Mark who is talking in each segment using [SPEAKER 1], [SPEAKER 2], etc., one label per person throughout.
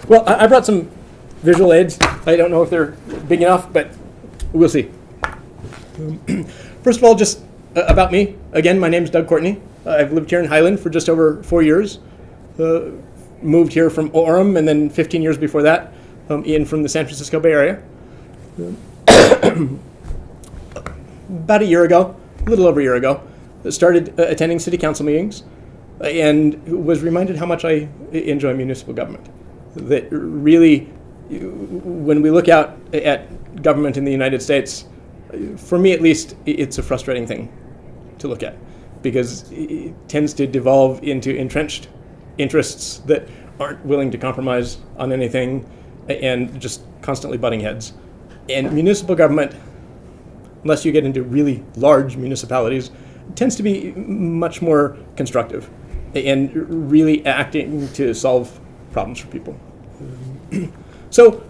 [SPEAKER 1] Well, I brought some visual aids. I don't know if they're big enough, but we'll see. First of all, just about me. Again, my name's Doug Courtney. I've lived here in Highland for just over 4 years. Moved here from Orem, and then 15 years before that, in from the San Francisco Bay Area. About a year ago, a little over a year ago, started attending city council meetings and was reminded how much I enjoy municipal government. That really, when we look out at government in the United States, for me at least, it's a frustrating thing to look at because it tends to devolve into entrenched interests that aren't willing to compromise on anything and just constantly butting heads. And municipal government, unless you get into really large municipalities, tends to be much more constructive and really acting to solve problems for people. So,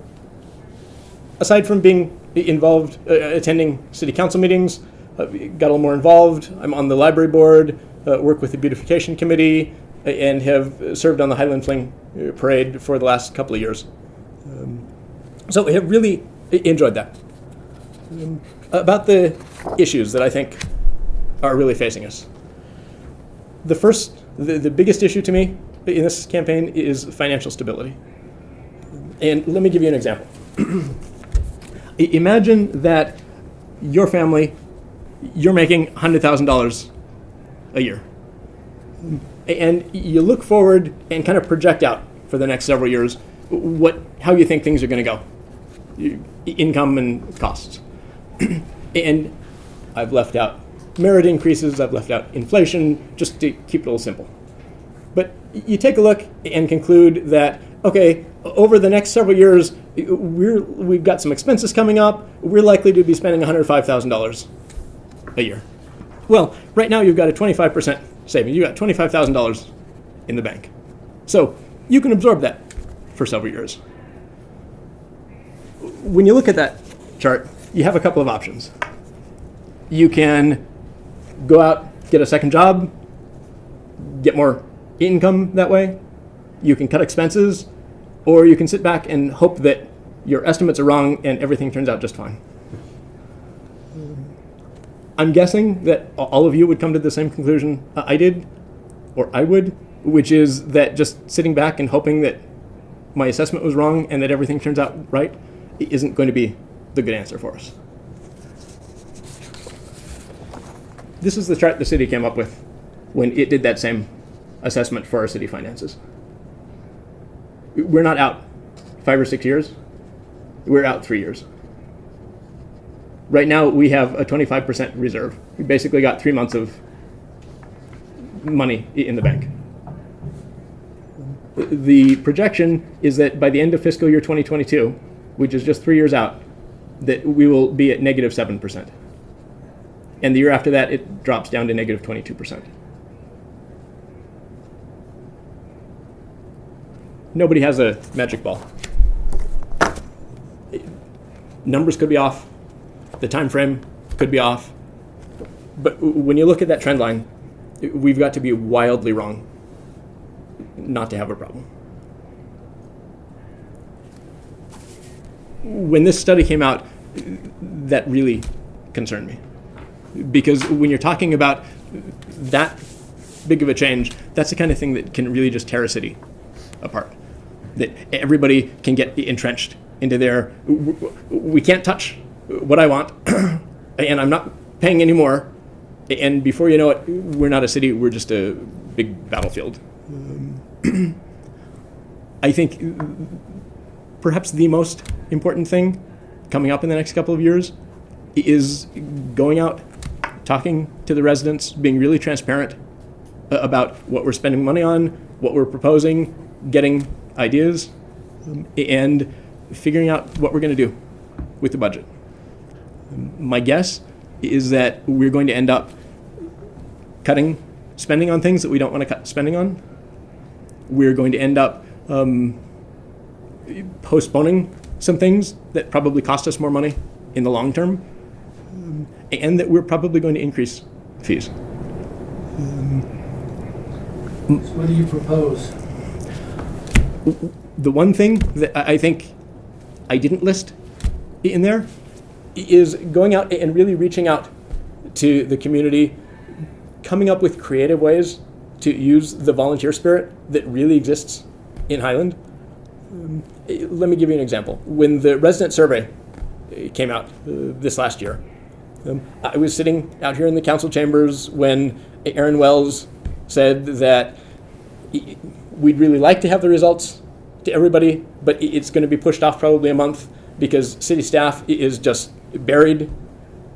[SPEAKER 1] aside from being involved, attending city council meetings, got a little more involved. I'm on the library board, work with the beautification committee, and have served on the Highland Fling parade for the last couple of years. So I have really enjoyed that. About the issues that I think are really facing us. The first, the biggest issue to me in this campaign is financial stability. And let me give you an example. Imagine that your family, you're making $100,000 a year. And you look forward and kind of project out for the next several years how you think things are going to go, income and costs. And I've left out merit increases, I've left out inflation, just to keep it a little simple. But you take a look and conclude that, okay, over the next several years, we've got some expenses coming up, we're likely to be spending $105,000 a year. Well, right now you've got a 25% savings. You've got $25,000 in the bank. So you can absorb that for several years. When you look at that chart, you have a couple of options. You can go out, get a second job, get more income that way. You can cut expenses, or you can sit back and hope that your estimates are wrong and everything turns out just fine. I'm guessing that all of you would come to the same conclusion I did, or I would, which is that just sitting back and hoping that my assessment was wrong and that everything turns out right isn't going to be the good answer for us. This is the chart the city came up with when it did that same assessment for our city finances. We're not out 5 or 6 years. We're out 3 years. Right now, we have a 25% reserve. We basically got 3 months of money in the bank. The projection is that by the end of fiscal year 2022, which is just 3 years out, that we will be at negative 7%. And the year after that, it drops down to negative 22%. Nobody has a magic ball. Numbers could be off. The time frame could be off. But when you look at that trend line, we've got to be wildly wrong not to have a problem. When this study came out, that really concerned me. Because when you're talking about that big of a change, that's the kind of thing that can really just tear a city apart. That everybody can get entrenched into their, we can't touch what I want, and I'm not paying any more, and before you know it, we're not a city, we're just a big battlefield. I think perhaps the most important thing coming up in the next couple of years is going out, talking to the residents, being really transparent about what we're spending money on, what we're proposing, getting ideas, and figuring out what we're going to do with the budget. My guess is that we're going to end up cutting spending on things that we don't want to cut spending on. We're going to end up postponing some things that probably cost us more money in the long term, and that we're probably going to increase fees.
[SPEAKER 2] So what do you propose?
[SPEAKER 1] The one thing that I think I didn't list in there is going out and really reaching out to the community, coming up with creative ways to use the volunteer spirit that really exists in Highland. Let me give you an example. When the resident survey came out this last year, I was sitting out here in the council chambers when Aaron Wells said that we'd really like to have the results to everybody, but it's going to be pushed off probably a month because city staff is just buried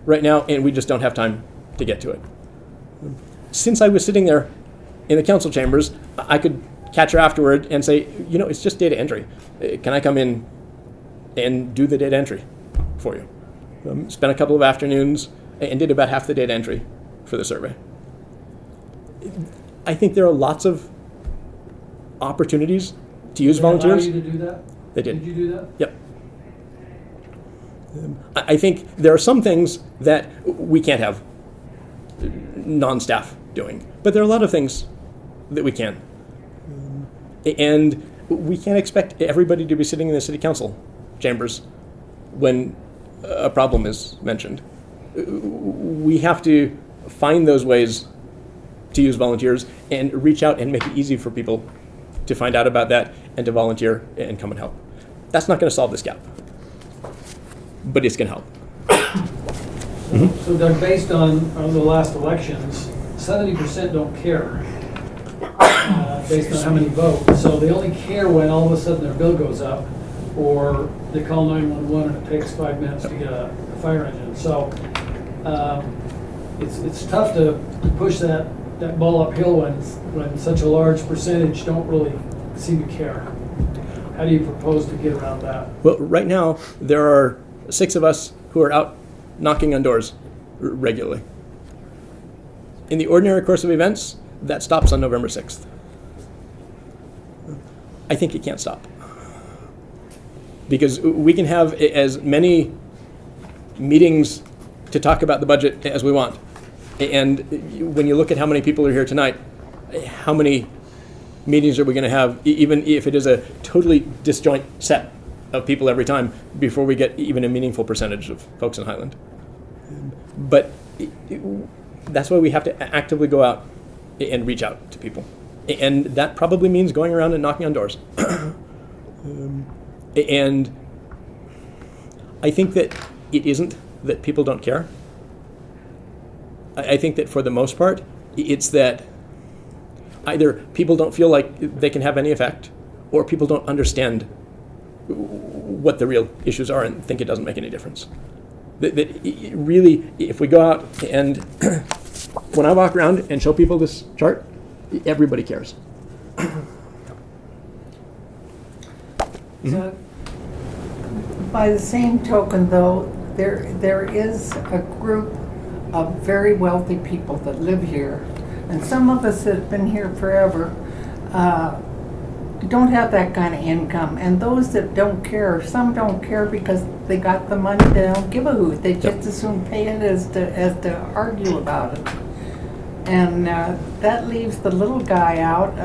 [SPEAKER 1] right now and we just don't have time to get to it. Since I was sitting there in the council chambers, I could catch her afterward and say, it's just data entry. Can I come in and do the data entry for you? Spent a couple of afternoons and did about half the data entry for the survey. I think there are lots of opportunities to use volunteers.
[SPEAKER 2] Did they allow you to do that?
[SPEAKER 1] They did.
[SPEAKER 2] Did you do that?
[SPEAKER 1] Yep. I think there are some things that we can't have non-staff doing, but there are a lot of things that we can. And we can't expect everybody to be sitting in the city council chambers when a problem is mentioned. We have to find those ways to use volunteers and reach out and make it easy for people to find out about that and to volunteer and come and help. That's not going to solve this gap, but it's going to help.
[SPEAKER 2] So Doug, based on the last elections, 70% don't care based on how many vote. So they only care when all of a sudden their bill goes up or they call 911 and it takes 5 minutes to get a fire engine. So it's tough to push that ball uphill when such a large percentage don't really seem to care. How do you propose to get around that?
[SPEAKER 1] Well, right now, there are 6 of us who are out knocking on doors regularly. In the ordinary course of events, that stops on November 6th. I think it can't stop. Because we can have as many meetings to talk about the budget as we want. And when you look at how many people are here tonight, how many meetings are we going to have, even if it is a totally disjoint set of people every time, before we get even a meaningful percentage of folks in Highland? But that's why we have to actively go out and reach out to people. And that probably means going around and knocking on doors. And I think that it isn't that people don't care. I think that for the most part, it's that either people don't feel like they can have any effect, or people don't understand what the real issues are and think it doesn't make any difference. That really, if we go out and when I walk around and show people this chart, everybody cares.
[SPEAKER 3] So, by the same token, though, there is a group of very wealthy people that live here, and some of us that have been here forever don't have that kind of income, and those that don't care, some don't care because they got the money, they don't give a hoot, they just as soon pay it as to argue about it. And that leaves the little guy out.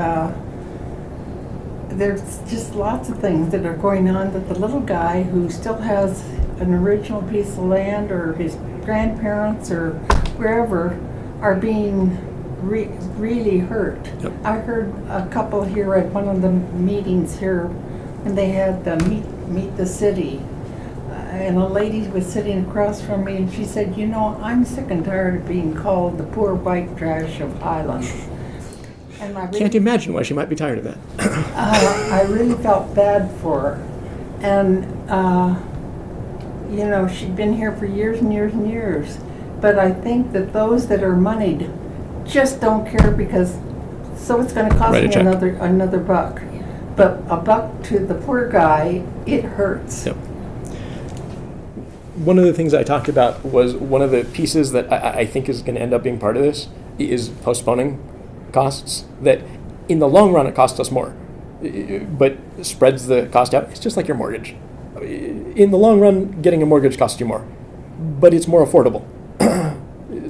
[SPEAKER 3] There's just lots of things that are going on that the little guy who still has an original piece of land, or his grandparents or wherever, are being really hurt.
[SPEAKER 1] Yep.
[SPEAKER 3] I heard a couple here at one of the meetings here when they had the meet the city, and a lady was sitting across from me and she said, I'm sick and tired of being called the poor white trash of Highland. And I really,
[SPEAKER 1] Can't imagine why she might be tired of that.
[SPEAKER 3] I really felt bad for her. And she'd been here for years and years and years. But I think that those that are moneyed just don't care, because so it's going to cost me another buck. But a buck to the poor guy, it hurts.
[SPEAKER 1] Yep. One of the things I talked about was one of the pieces that I think is going to end up being part of this is postponing costs. That in the long run it costs us more, but spreads the cost out. It's just like your mortgage. In the long run, getting a mortgage costs you more, but it's more affordable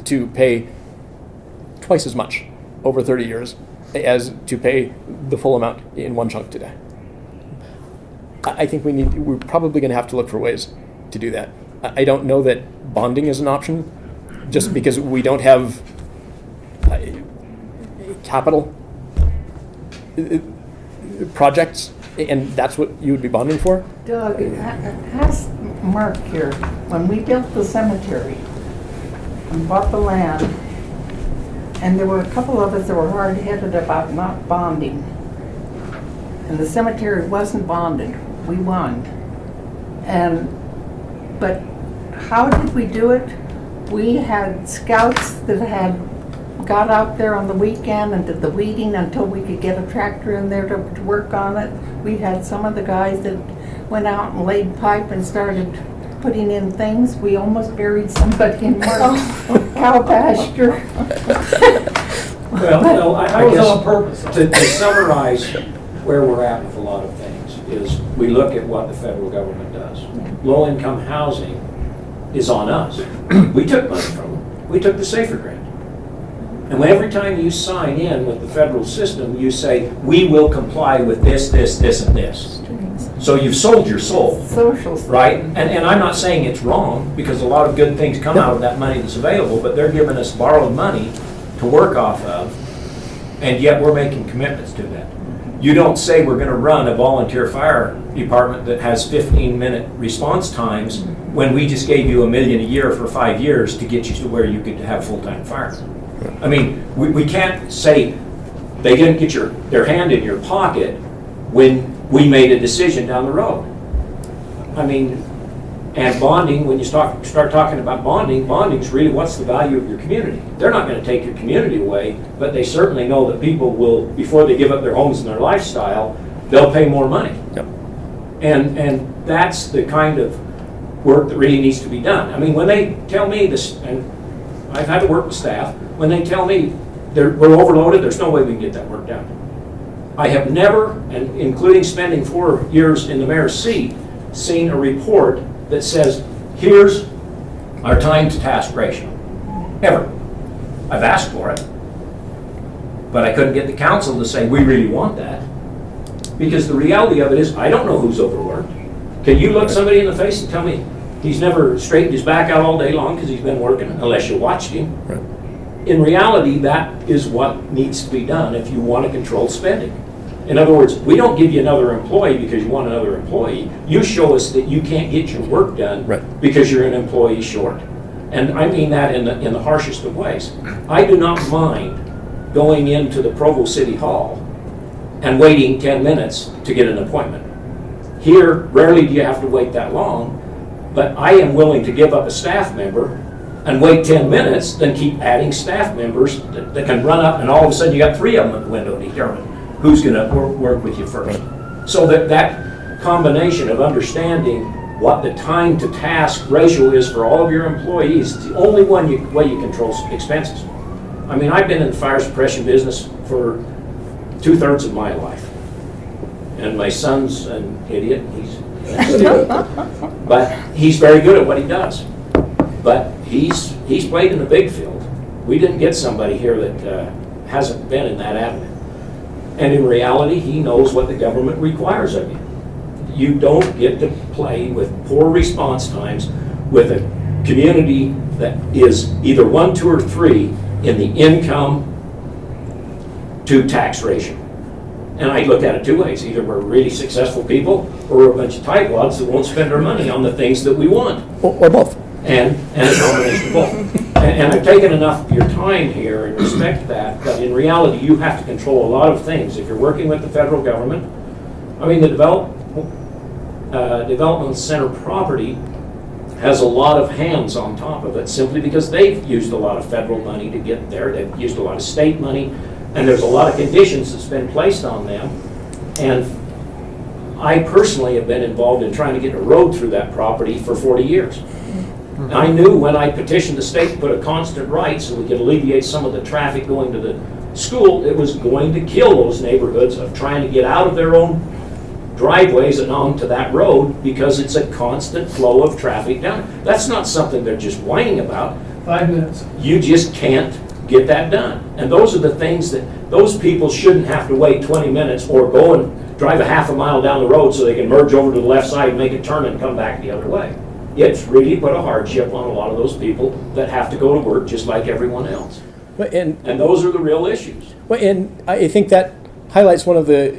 [SPEAKER 1] to pay twice as much over 30 years as to pay the full amount in one chunk today. I think we're probably going to have to look for ways to do that. I don't know that bonding is an option, just because we don't have capital projects, and that's what you would be bonding for.
[SPEAKER 3] Doug, ask Mark here, when we built the cemetery and bought the land, and there were a couple of us that were hard-headed about not bonding, and the cemetery wasn't bonded, we won. But how did we do it? We had scouts that had got out there on the weekend and did the weeding until we could get a tractor in there to work on it. We had some of the guys that went out and laid pipe and started putting in things. We almost buried somebody in Mark's cow pasture.
[SPEAKER 4] Well, I
[SPEAKER 2] was
[SPEAKER 4] guess
[SPEAKER 2] on purpose.
[SPEAKER 4] to summarize where we're at with a lot of things is we look at what the federal government does. Low-income housing is on us. We took money from them. We took the SAFER grant. And every time you sign in with the federal system, you say, we will comply with this, this, this, and this. So you've sold your soul.
[SPEAKER 3] Social stuff.
[SPEAKER 4] Right? And I'm not saying it's wrong, because a lot of good things come out of that money that's available, but they're giving us borrowed money to work off of, and yet we're making commitments to that. You don't say we're gonna run a volunteer fire department that has 15-minute response times when we just gave you $1 million a year for 5 years to get you to where you could have full-time fire. I mean, we can't say they didn't get their hand in your pocket when we made a decision down the road. I mean, and bonding, when you start talking about bonding's really what's the value of your community. They're not going to take your community away, but they certainly know that people will, before they give up their homes and their lifestyle, they'll pay more money.
[SPEAKER 1] Yep.
[SPEAKER 4] And that's the kind of work that really needs to be done. I mean, when they tell me this, and I've had to work with staff, when they tell me we're overloaded, there's no way we can get that work done. I have never, and including spending 4 years in the mayor's seat, seen a report that says, here's our time to task ratio. Ever. I've asked for it, but I couldn't get the council to say, we really want that. Because the reality of it is, I don't know who's overworked. Can you look somebody in the face and tell me he's never straightened his back out all day long because he's been working, unless you watched him?
[SPEAKER 1] Right.
[SPEAKER 4] In reality, that is what needs to be done if you want to control spending. In other words, we don't give you another employee because you want another employee. You show us that you can't get your work done because you're an employee short. And I mean that in the harshest of ways. I do not mind going into the Provo City Hall and waiting 10 minutes to get an appointment. Here, rarely do you have to wait that long, but I am willing to give up a staff member and wait 10 minutes, then keep adding staff members that can run up, and all of a sudden you got 3 of them at the window to determine who's going to work with you first. So that combination of understanding what the time to task ratio is for all of your employees is the only way you control expenses. I mean, I've been in the fire suppression business for 2/3 of my life. And my son's an idiot, but he's very good at what he does. But he's played in the big field. We didn't get somebody here that hasn't been in that avenue. And in reality, he knows what the government requires of you. You don't get to play with poor response times with a community that is either 1, 2, or 3 in the income to tax ratio. And I look at it 2 ways. Either we're really successful people or we're a bunch of tightwads that won't spend our money on the things that we want.
[SPEAKER 1] Or both.
[SPEAKER 4] And a combination of both. And I've taken enough of your time here and respect that, but in reality, you have to control a lot of things. If you're working with the federal government, I mean, the development center property has a lot of hands on top of it simply because they've used a lot of federal money to get there. They've used a lot of state money, and there's a lot of conditions that's been placed on them. And I personally have been involved in trying to get a road through that property for 40 years. And I knew when I petitioned the state to put a constant right so we could alleviate some of the traffic going to the school, it was going to kill those neighborhoods of trying to get out of their own driveways and onto that road because it's a constant flow of traffic down. That's not something they're just whining about.
[SPEAKER 2] 5 minutes.
[SPEAKER 4] You just can't get that done. And those are the things that those people shouldn't have to wait 20 minutes or go and drive a half a mile down the road so they can merge over to the left side, make a turn and come back the other way. It's really put a hardship on a lot of those people that have to go to work just like everyone else.
[SPEAKER 1] And
[SPEAKER 4] those are the real issues.
[SPEAKER 1] Well, and I think that highlights one of the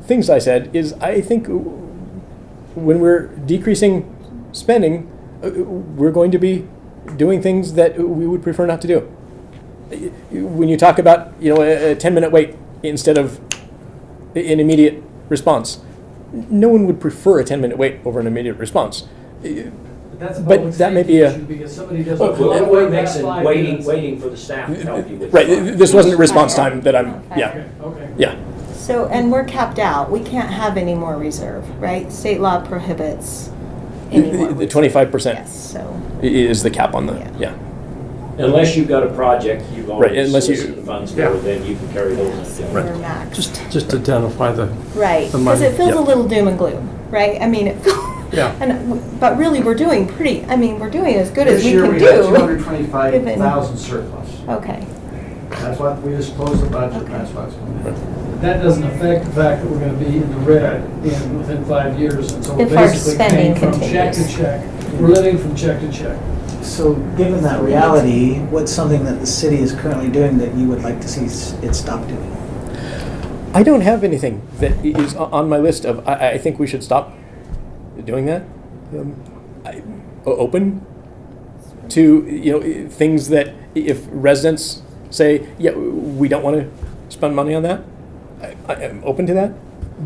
[SPEAKER 1] things I said is I think when we're decreasing spending, we're going to be doing things that we would prefer not to do. When you talk about, a 10-minute wait instead of an immediate response, no one would prefer a 10-minute wait over an immediate response. But that may be a...
[SPEAKER 2] Because somebody doesn't
[SPEAKER 4] Look,
[SPEAKER 2] want to
[SPEAKER 4] what
[SPEAKER 2] wait
[SPEAKER 4] makes
[SPEAKER 2] past
[SPEAKER 4] it
[SPEAKER 2] 5
[SPEAKER 4] waiting
[SPEAKER 2] minutes.
[SPEAKER 4] for the staff to help you with.
[SPEAKER 1] Right, this wasn't response time that I'm,
[SPEAKER 2] Okay.
[SPEAKER 1] yeah.
[SPEAKER 5] So, and we're capped out. We can't have any more reserve, right? State law prohibits any more.
[SPEAKER 1] The 25%
[SPEAKER 5] Yes, so,
[SPEAKER 1] is the cap on the,
[SPEAKER 5] Yeah.
[SPEAKER 4] Unless you've got a project you've already
[SPEAKER 1] unless you-
[SPEAKER 4] solicited funds for,
[SPEAKER 6] Yeah.
[SPEAKER 4] then you can carry those in.
[SPEAKER 5] we're max.
[SPEAKER 6] Just identify the,
[SPEAKER 5] Right,
[SPEAKER 6] the
[SPEAKER 5] because
[SPEAKER 6] money.
[SPEAKER 5] it feels
[SPEAKER 1] Yeah.
[SPEAKER 5] a little doom and gloom, right? I mean,
[SPEAKER 6] Yeah.
[SPEAKER 5] but really, we're doing we're doing as good as
[SPEAKER 7] This
[SPEAKER 5] we
[SPEAKER 7] year,
[SPEAKER 5] can
[SPEAKER 7] we got
[SPEAKER 5] do.
[SPEAKER 7] 225,000 surplus.
[SPEAKER 5] Okay.
[SPEAKER 7] That's what, we just closed the budget, that's what's going on.
[SPEAKER 2] That doesn't affect the fact that we're gonna be in the red within 5 years, and so we're
[SPEAKER 5] If our
[SPEAKER 2] basically
[SPEAKER 5] spending
[SPEAKER 2] paying from check to
[SPEAKER 5] continues.
[SPEAKER 2] check. We're living from check to check.
[SPEAKER 8] So, given that reality, what's something that the city is currently doing that you would like to see it stop doing?
[SPEAKER 1] I don't have anything that is on my list of, I think we should stop doing that. Open to, things that if residents say, yeah, we don't want to spend money on that, I am open to that.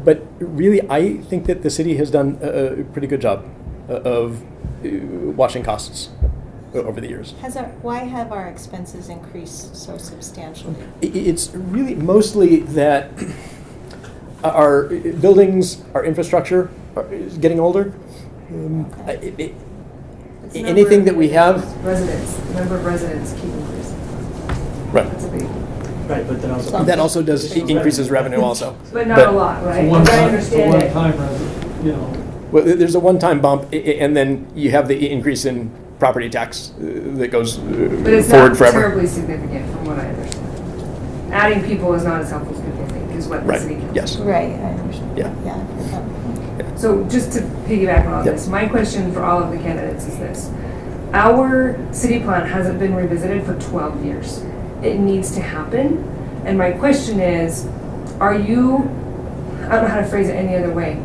[SPEAKER 1] But really, I think that the city has done a pretty good job of watching costs over the years.
[SPEAKER 5] Why have our expenses increased so substantially?
[SPEAKER 1] It's really mostly that our buildings, our infrastructure is getting older. Anything that we have,
[SPEAKER 9] Residents, the number of residents keep increasing.
[SPEAKER 1] right?
[SPEAKER 9] That's a big,
[SPEAKER 8] Right, but then also.
[SPEAKER 1] That also does increases revenue also.
[SPEAKER 9] but not a lot, right?
[SPEAKER 2] It's a
[SPEAKER 9] As I
[SPEAKER 2] one-time,
[SPEAKER 9] understand it.
[SPEAKER 1] Well, there's a one-time bump, and then you have the increase in property tax that goes
[SPEAKER 9] But it's
[SPEAKER 1] forward
[SPEAKER 9] not
[SPEAKER 1] forever.
[SPEAKER 9] terribly significant from what I understand. Adding people is not as helpful as people think, is what the
[SPEAKER 1] Right,
[SPEAKER 9] city council.
[SPEAKER 1] yes.
[SPEAKER 5] Right, I understand.
[SPEAKER 1] Yeah.
[SPEAKER 5] Yeah.
[SPEAKER 9] So just to piggyback on all
[SPEAKER 1] Yep.
[SPEAKER 9] this, my question for all of the candidates is this. Our city plan hasn't been revisited for 12 years. It needs to happen. And my question is, I don't know how to phrase it any other way.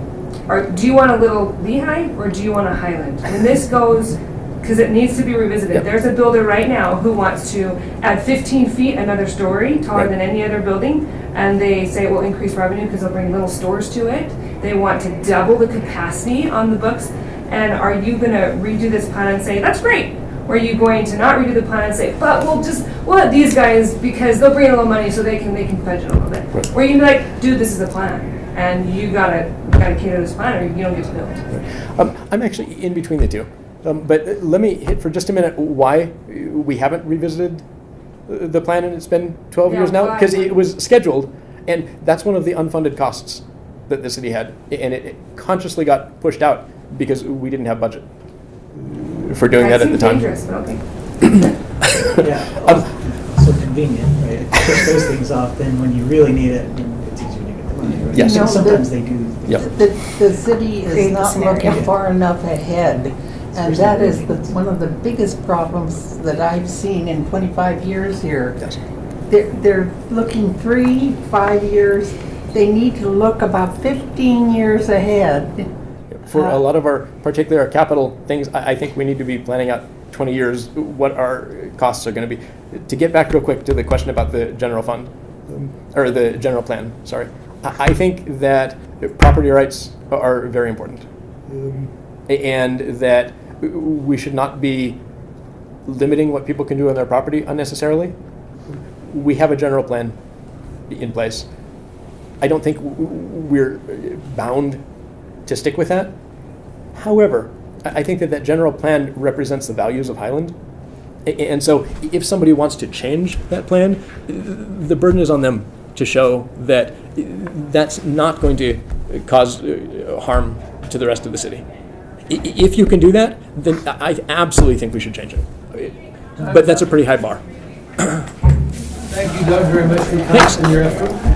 [SPEAKER 9] Do you want a little Lehigh or do you want a Highland? When this goes, because it needs to be revisited.
[SPEAKER 1] Yep.
[SPEAKER 9] There's a builder right now who wants to add 15 feet, another story, taller
[SPEAKER 1] Right.
[SPEAKER 9] than any other building, and they say it will increase revenue because they'll bring little stores to it. They want to double the capacity on the books. And are you going to redo this plan and say, that's great? Or are you going to not redo the plan and say, but we'll let these guys, because they'll bring in a little money so they can budget a little bit.
[SPEAKER 1] Right.
[SPEAKER 9] Or you can be like, dude, this is the plan, and you gotta cater to this plan, or you don't get to build.
[SPEAKER 1] I'm actually in between the two. But let me hit for just a minute why we haven't revisited the plan, and it's been 12
[SPEAKER 9] Yeah,
[SPEAKER 1] years now,
[SPEAKER 9] why?
[SPEAKER 1] because it was scheduled, and that's one of the unfunded costs that the city had, and it consciously got pushed out because we didn't have budget for doing that at the time.
[SPEAKER 9] Dangerous, but okay.
[SPEAKER 8] Yeah, so convenient, right? If you push those things off, then when you really need it, it's easier to get the money, right?
[SPEAKER 1] Yes.
[SPEAKER 8] And
[SPEAKER 3] No,
[SPEAKER 8] sometimes they do.
[SPEAKER 1] Yep.
[SPEAKER 3] The city
[SPEAKER 5] Create
[SPEAKER 3] is
[SPEAKER 5] the
[SPEAKER 3] not
[SPEAKER 5] scenario.
[SPEAKER 3] looking far enough ahead. And that is one of the biggest problems that I've seen in 25 years here.
[SPEAKER 1] Yes.
[SPEAKER 3] They're looking 3-5 years. They need to look about 15 years ahead.
[SPEAKER 1] For a lot of our, particularly our capital things, I think we need to be planning out 20 years what our costs are going to be. To get back real quick to the question about the general fund, or the general plan, sorry. I think that property rights are very important. And that we should not be limiting what people can do on their property unnecessarily. We have a general plan in place. I don't think we're bound to stick with that. However, I think that general plan represents the values of Highland. And so if somebody wants to change that plan, the burden is on them to show that that's not going to cause harm to the rest of the city. If you can do that, then I absolutely think we should change it. But that's a pretty high bar.
[SPEAKER 2] Thank you, Doug, very much for your time and your effort.